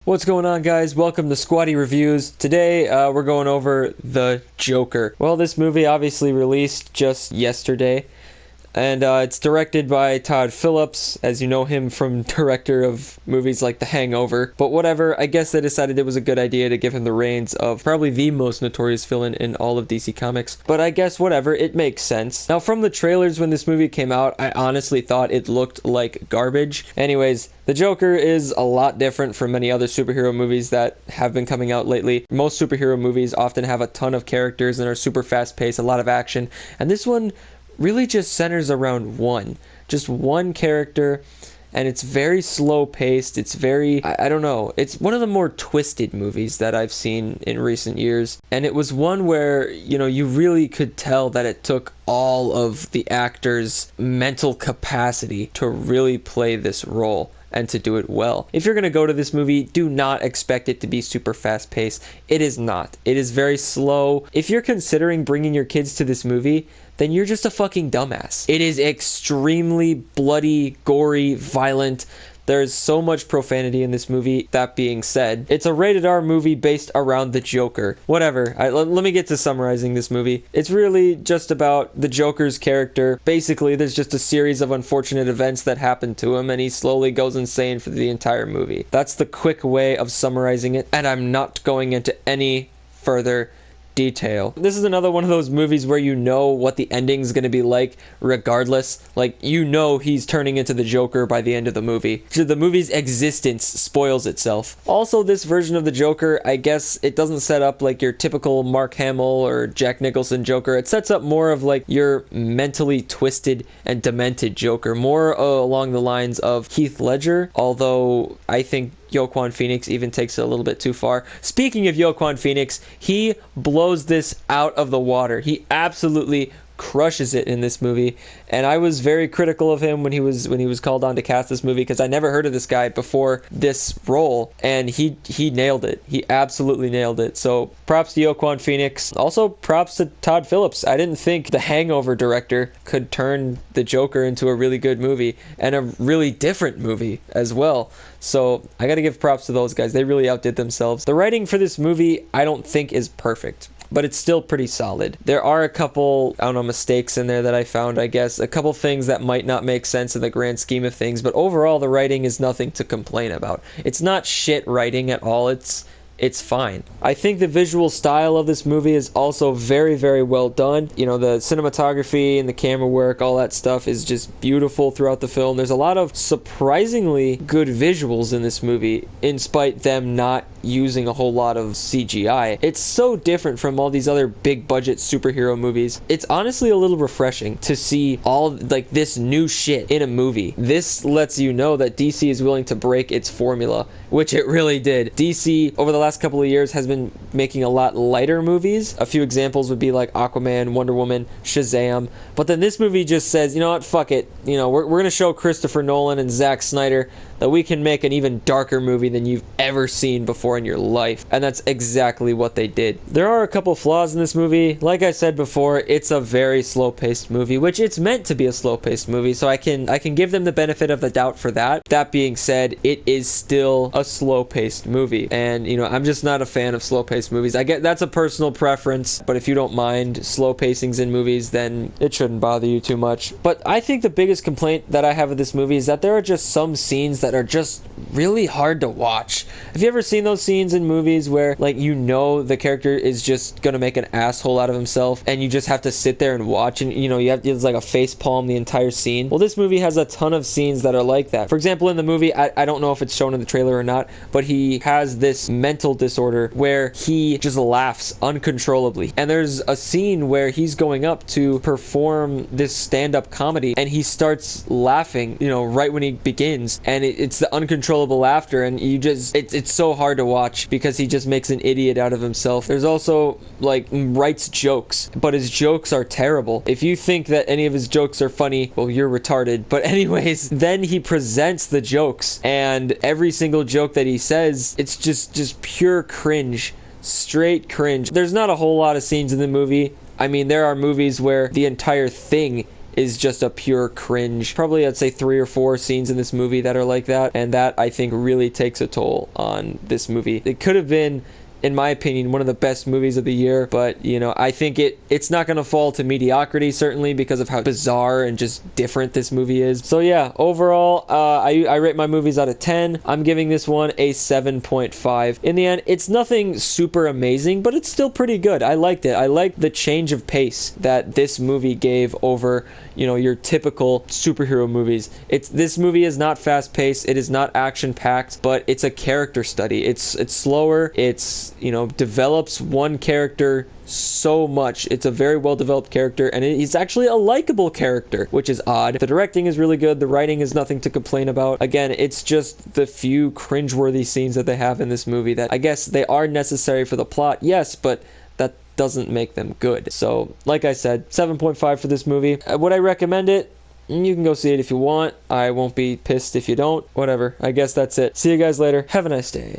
What's going on, guys? Welcome to Squatty Reviews. Today, we're going over The Joker. Well, this movie obviously released just yesterday, and it's directed by Todd Phillips, as you know him from director of movies like The Hangover. But whatever, I guess they decided it was a good idea to give him the reins of probably the most notorious villain in all of DC Comics. But I guess whatever, it makes sense. Now, from the trailers when this movie came out, I honestly thought it looked like garbage. Anyways, The Joker is a lot different from many other superhero movies that have been coming out lately. Most superhero movies often have a ton of characters and are super fast-paced, a lot of action, and this one really just centers around just one character, and it's very slow paced. It's very, I don't know, it's one of the more twisted movies that I've seen in recent years, and it was one where, you really could tell that it took all of the actors' mental capacity to really play this role and to do it well. If you're going to go to this movie, do not expect it to be super fast paced. It is not. It is very slow. If you're considering bringing your kids to this movie, then you're just a fucking dumbass. It is extremely bloody, gory, violent. There's so much profanity in this movie. That being said, it's a rated R movie based around the Joker. Whatever. Let me get to summarizing this movie. It's really just about the Joker's character. Basically, there's just a series of unfortunate events that happen to him, and he slowly goes insane for the entire movie. That's the quick way of summarizing it, and I'm not going into any further detail. This is another one of those movies where you know what the ending's going to be like regardless. Like, he's turning into the Joker by the end of the movie. So the movie's existence spoils itself. Also, this version of the Joker, I guess it doesn't set up like your typical Mark Hamill or Jack Nicholson Joker. It sets up more of like your mentally twisted and demented Joker, more along the lines of Heath Ledger, although I think Joaquin Phoenix even takes it a little bit too far. Speaking of Joaquin Phoenix, he blows this out of the water. He absolutely crushes it in this movie, and I was very critical of him when he was called on to cast this movie, because I never heard of this guy before this role, and he nailed it. He absolutely nailed it. So props to Joaquin Phoenix. Also props to Todd Phillips. I didn't think the Hangover director could turn the Joker into a really good movie, and a really different movie as well. So I gotta give props to those guys. They really outdid themselves. The writing for this movie I don't think is perfect, but it's still pretty solid. There are a couple, mistakes in there that I found, I guess. A couple things that might not make sense in the grand scheme of things, but overall the writing is nothing to complain about. It's not shit writing at all. It's fine. I think the visual style of this movie is also very, very well done. The cinematography and the camera work, all that stuff is just beautiful throughout the film. There's a lot of surprisingly good visuals in this movie, in spite them not using a whole lot of CGI. It's so different from all these other big budget superhero movies. It's honestly a little refreshing to see all like this new shit in a movie. This lets you know that DC is willing to break its formula, which it really did. DC over the last couple of years has been making a lot lighter movies. A few examples would be like Aquaman, Wonder Woman, Shazam. But then this movie just says, you know what, fuck it. We're going to show Christopher Nolan and Zack Snyder that we can make an even darker movie than you've ever seen before in your life. And that's exactly what they did. There are a couple flaws in this movie. Like I said before, it's a very slow-paced movie, which it's meant to be a slow-paced movie, so I can give them the benefit of the doubt for that. That being said, it is still a slow-paced movie. And, I'm just not a fan of slow-paced movies. I get that's a personal preference, but if you don't mind slow pacings in movies, then it shouldn't bother you too much. But I think the biggest complaint that I have with this movie is that there are just some scenes that are just really hard to watch. Have you ever seen those scenes in movies where, like, the character is just gonna make an asshole out of himself, and you just have to sit there and watch, and it's like a face palm the entire scene? Well, this movie has a ton of scenes that are like that. For example, in the movie, I don't know if it's shown in the trailer or not, but he has this mental disorder where he just laughs uncontrollably, and there's a scene where he's going up to perform this stand-up comedy, and he starts laughing right when he begins, and it's the uncontrollable laughter, and it's so hard to watch because he just makes an idiot out of himself. There's also writes jokes, but his jokes are terrible. If you think that any of his jokes are funny, well, you're retarded. But anyways, then he presents the jokes, and every single joke that he says, it's just pure cringe. Straight cringe. There's not a whole lot of scenes in the movie. I mean, there are movies where the entire thing is just a pure cringe. Probably I'd say 3 or 4 scenes in this movie that are like that, and that I think really takes a toll on this movie. It could have been, in my opinion, one of the best movies of the year, but you know, I think it's not going to fall to mediocrity, certainly because of how bizarre and just different this movie is. So yeah, overall, I rate my movies out of 10. I'm giving this one a 7.5. In the end, it's nothing super amazing, but it's still pretty good. I liked it. I liked the change of pace that this movie gave over, you know, your typical superhero movies. This movie is not fast paced, it is not action packed, but it's a character study. It's slower, it's, you know, develops one character so much. It's a very well developed character, and he's actually a likable character, which is odd. The directing is really good, the writing is nothing to complain about. Again, it's just the few cringeworthy scenes that they have in this movie that I guess they are necessary for the plot, yes, but that doesn't make them good. So like I said, 7.5 for this movie. Would I recommend it? You can go see it if you want. I won't be pissed if you don't. Whatever. I guess that's it. See you guys later. Have a nice day.